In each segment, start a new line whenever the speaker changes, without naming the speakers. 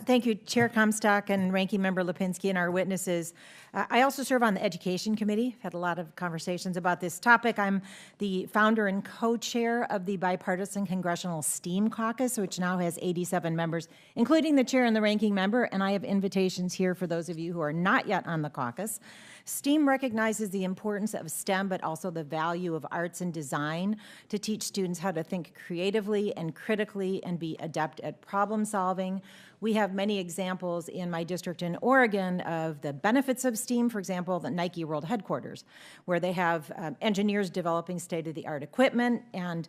Thank you, Chair Comstock and Ranking Member Lipinski and our witnesses. I also serve on the Education Committee. Had a lot of conversations about this topic. I'm the founder and co-chair of the bipartisan Congressional STEAM Caucus, which now has 87 members, including the chair and the ranking member, and I have invitations here for those of you who are not yet on the caucus. STEAM recognizes the importance of STEM, but also the value of arts and design to teach students how to think creatively and critically and be adept at problem solving. We have many examples in my district in Oregon of the benefits of STEAM, for example, the Nike World Headquarters, where they have engineers developing state-of-the-art equipment and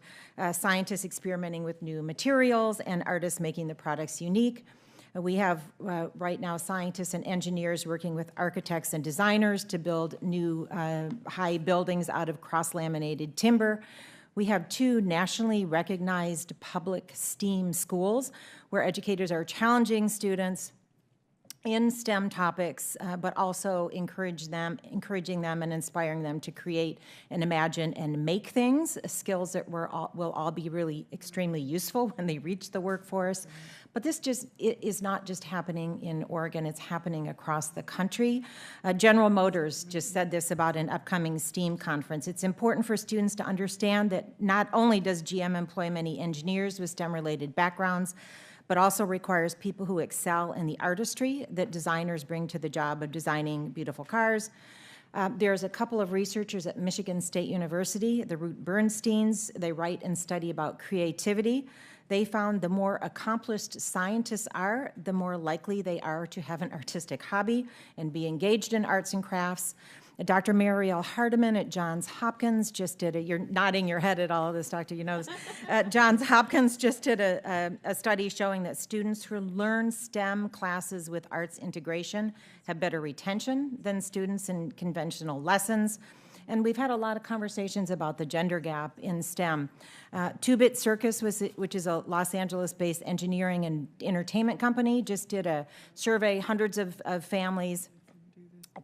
scientists experimenting with new materials and artists making the products unique. We have right now scientists and engineers working with architects and designers to build new high buildings out of cross-laminated timber. We have 2 nationally recognized public STEAM schools where educators are challenging students in STEM topics, but also encouraging them and inspiring them to create and imagine and make things, skills that will all be really extremely useful when they reach the workforce. But this is not just happening in Oregon, it's happening across the country. General Motors just said this about an upcoming STEAM conference. It's important for students to understand that not only does GM employ many engineers with STEM-related backgrounds, but also requires people who excel in the artistry that designers bring to the job of designing beautiful cars. There's a couple of researchers at Michigan State University, the Ruth Bernsteins. They write and study about creativity. They found the more accomplished scientists are, the more likely they are to have an artistic hobby and be engaged in arts and crafts. Dr. Mariel Hardiman at Johns Hopkins just did you're nodding your head at all of this, Doctor, you know this. Johns Hopkins just did a study showing that students who learn STEM classes with arts integration have better retention than students in conventional lessons. And we've had a lot of conversations about the gender gap in STEM. Two-Bit Circus, which is a Los Angeles-based engineering and entertainment company, just did a survey, hundreds of families.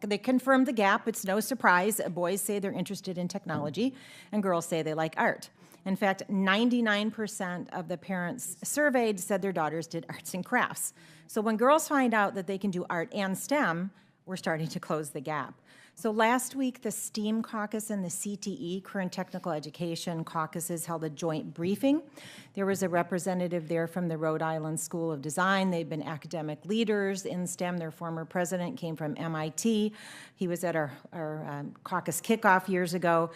They confirmed the gap. It's no surprise. Boys say they're interested in technology, and girls say they like art. In fact, 99% of the parents surveyed said their daughters did arts and crafts. So when girls find out that they can do art and STEM, we're starting to close the gap. So last week, the STEAM Caucus and the CTE, Current Technical Education Caucuses, held a joint briefing. There was a representative there from the Rhode Island School of Design. They've been academic leaders in STEM. Their former president came from MIT. He was at our caucus kickoff years ago.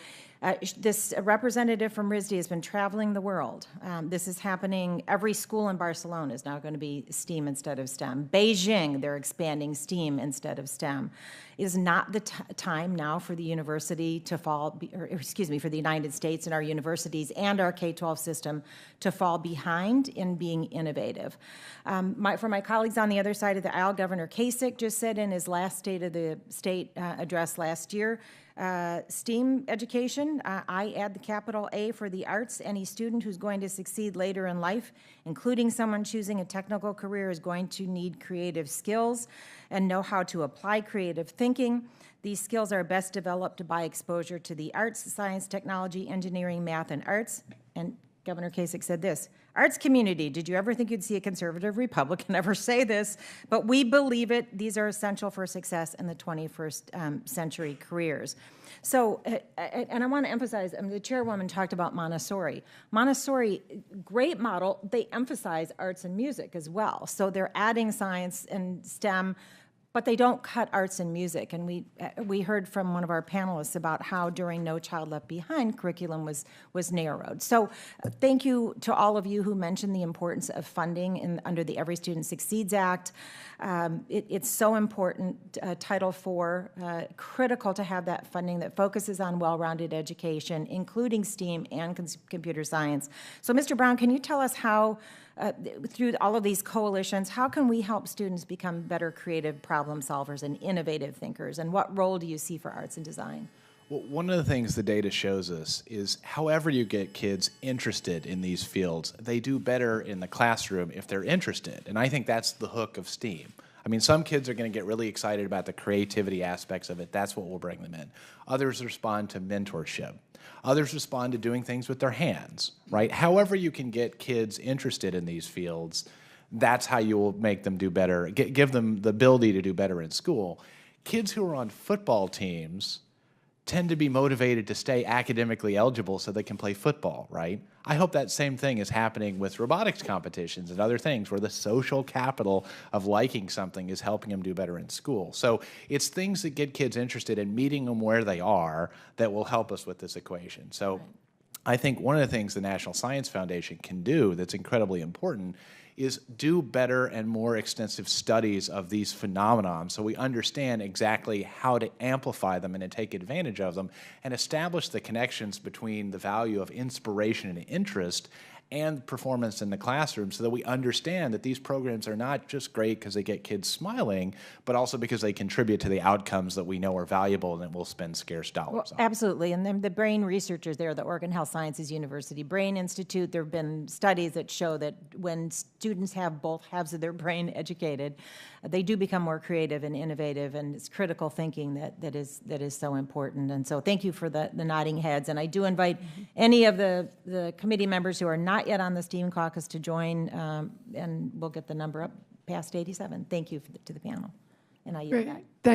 This representative from RISD has been traveling the world. This is happening. Every school in Barcelona is now going to be STEAM instead of STEM. Beijing, they're expanding STEAM instead of STEM. It is not the time now for the university to fall, or excuse me, for the United States and our universities and our K-12 system to fall behind in being innovative. For my colleagues on the other side of the aisle, Governor Kasich just said in his last State of the State address last year, STEAM education, I add the capital A for the arts. Any student who's going to succeed later in life, including someone choosing a technical career, is going to need creative skills and know how to apply creative thinking. These skills are best developed by exposure to the arts, science, technology, engineering, math, and arts. And Governor Kasich said this, arts community, did you ever think you'd see a conservative Republican ever say this? But we believe it. These are essential for success in the 21st century careers. So, and I want to emphasize, the chairwoman talked about Montessori. Montessori, great model. They emphasize arts and music as well. So they're adding science and STEM, but they don't cut arts and music. And we heard from one of our panelists about how during No Child Left Behind, curriculum was narrowed. So thank you to all of you who mentioned the importance of funding under the Every Student Succeeds Act. It's so important, Title IV, critical to have that funding that focuses on well-rounded education, including STEAM and computer science. So Mr. Brown, can you tell us how, through all of these coalitions, how can we help students become better creative problem solvers and innovative thinkers? And what role do you see for arts and design?
Well, one of the things the data shows us is however you get kids interested in these fields, they do better in the classroom if they're interested. And I think that's the hook of STEAM. I mean, some kids are going to get really excited about the creativity aspects of it. That's what will bring them in. Others respond to mentorship. Others respond to doing things with their hands, right? However you can get kids interested in these fields, that's how you will make them do better, give them the ability to do better in school. Kids who are on football teams tend to be motivated to stay academically eligible so they can play football, right? I hope that same thing is happening with robotics competitions and other things where the social capital of liking something is helping them do better in school. So it's things that get kids interested in meeting them where they are that will help us with this equation. So I think one of the things the National Science Foundation can do that's incredibly important is do better and more extensive studies of these phenomena so we understand exactly how to amplify them and to take advantage of them and establish the connections between the value of inspiration and interest and performance in the classroom so that we understand that these programs are not just great because they get kids smiling, but also because they contribute to the outcomes that we know are valuable and that we'll spend scarce dollars on.
Absolutely, and then the brain researchers there, the Oregon Health Sciences University Brain Institute, there have been studies that show that when students have both halves of their brain educated, they do become more creative and innovative, and it's critical thinking that is so important. And so thank you for the nodding heads, and I do invite any of the committee members who are not yet on the STEAM Caucus to join, and we'll get the number up past 87. Thank you to the panel, and I yield back.